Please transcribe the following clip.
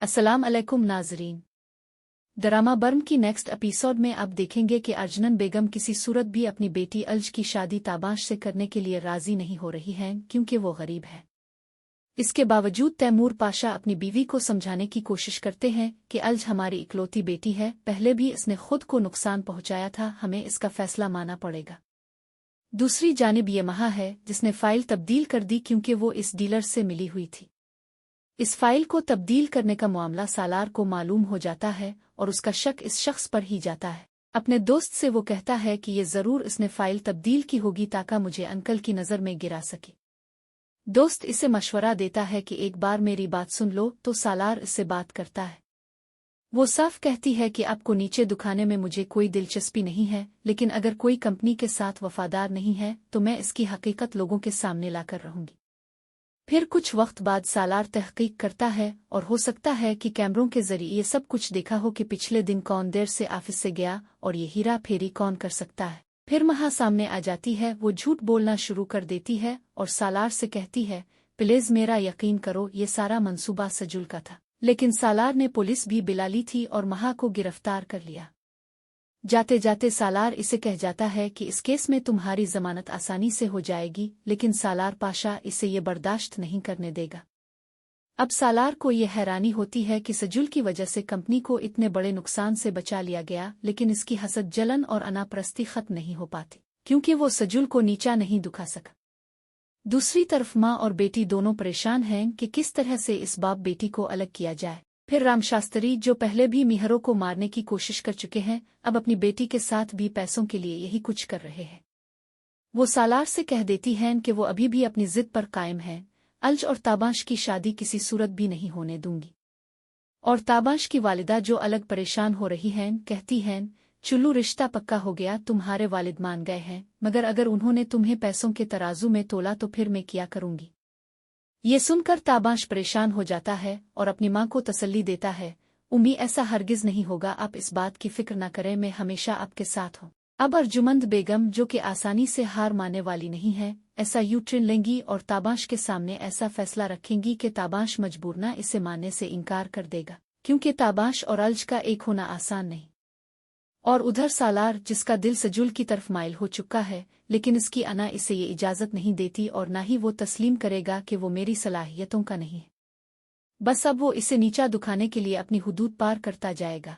अस्सलाम अलैकुम नाजरीन। ड्रामा बर्म की नेक्स्ट एपिसोड में आप देखेंगे कि अर्जनन बेगम किसी सूरत भी अपनी बेटी अल्ज की शादी ताबाश से करने के लिए राजी नहीं हो रही हैं क्योंकि वो गरीब है। इसके बावजूद तैमूर पाशा अपनी बीवी को समझाने की कोशिश करते हैं कि अल्ज हमारी इकलौती बेटी है, पहले भी इसने खुद को नुकसान पहुंचाया था, हमें इसका फैसला मानना पड़ेगा। दूसरी जानिब ये महा है जिसने फाइल तब्दील कर दी क्योंकि वो इस डीलर से मिली हुई थी। इस फाइल को तब्दील करने का मामला सालार को मालूम हो जाता है और उसका शक इस शख्स पर ही जाता है। अपने दोस्त से वो कहता है कि ये जरूर इसने फाइल तब्दील की होगी ताकि मुझे अंकल की नज़र में गिरा सके। दोस्त इसे मशवरा देता है कि एक बार मेरी बात सुन लो, तो सालार इससे बात करता है। वो साफ कहती है कि आपको नीचे दुखाने में मुझे कोई दिलचस्पी नहीं है, लेकिन अगर कोई कंपनी के साथ वफादार नहीं है तो मैं इसकी हकीकत लोगों के सामने लाकर रहूंगी। फिर कुछ वक्त बाद सालार तहकीक करता है और हो सकता है कि कैमरों के जरिए ये सब कुछ देखा हो कि पिछले दिन कौन देर से ऑफिस से गया और ये हीरा फेरी कौन कर सकता है। फिर महा सामने आ जाती है, वो झूठ बोलना शुरू कर देती है और सालार से कहती है, प्लीज मेरा यकीन करो, ये सारा मंसूबा सजुल का था। लेकिन सालार ने पुलिस भी बुला ली थी और महा को गिरफ्तार कर लिया। जाते जाते सालार इसे कह जाता है कि इस केस में तुम्हारी जमानत आसानी से हो जाएगी, लेकिन सालार पाशा इसे ये बर्दाश्त नहीं करने देगा। अब सालार को ये हैरानी होती है कि सजुल की वजह से कंपनी को इतने बड़े नुकसान से बचा लिया गया, लेकिन इसकी हसद, जलन और अनापरस्ती खत्म नहीं हो पाती क्योंकि वो सजुल को नीचा नहीं दुखा सका। दूसरी तरफ माँ और बेटी दोनों परेशान हैं कि किस तरह से इस बाप बेटी को अलग किया जाए। फिर रामशास्त्री, जो पहले भी मिहरों को मारने की कोशिश कर चुके हैं, अब अपनी बेटी के साथ भी पैसों के लिए यही कुछ कर रहे हैं। वो सालार से कह देती हैं कि वो अभी भी अपनी जिद पर कायम है, अल्ज और ताबाश की शादी किसी सूरत भी नहीं होने दूंगी। और ताबाश की वालिदा, जो अलग परेशान हो रही हैं, कहती हैं, चुल्लू रिश्ता पक्का हो गया, तुम्हारे वालिद मान गए हैं, मगर अगर उन्होंने तुम्हें पैसों के तराजू में तोला तो फिर मैं क्या करूंगी। ये सुनकर ताबाश परेशान हो जाता है और अपनी माँ को तसल्ली देता है, उम्मी ऐसा हरगिज नहीं होगा, आप इस बात की फिक्र न करें, मैं हमेशा आपके साथ हूँ। अब अर्जुमंद बेगम, जो कि आसानी से हार मानने वाली नहीं है, ऐसा यूटर्न लेंगी और ताबाश के सामने ऐसा फैसला रखेंगी कि ताबाश मजबूर न इसे मानने से इनकार कर देगा, क्योंकि ताबाश और अल्ज का एक होना आसान नहीं। और उधर सालार, जिसका दिल सजुल की तरफ माइल हो चुका है, लेकिन इसकी अना इसे ये इजाज़त नहीं देती और न ही वो तस्लीम करेगा कि वो मेरी सलाहियतों का नहीं है। बस अब वो इसे नीचा दुखाने के लिए अपनी हुदूद पार करता जाएगा।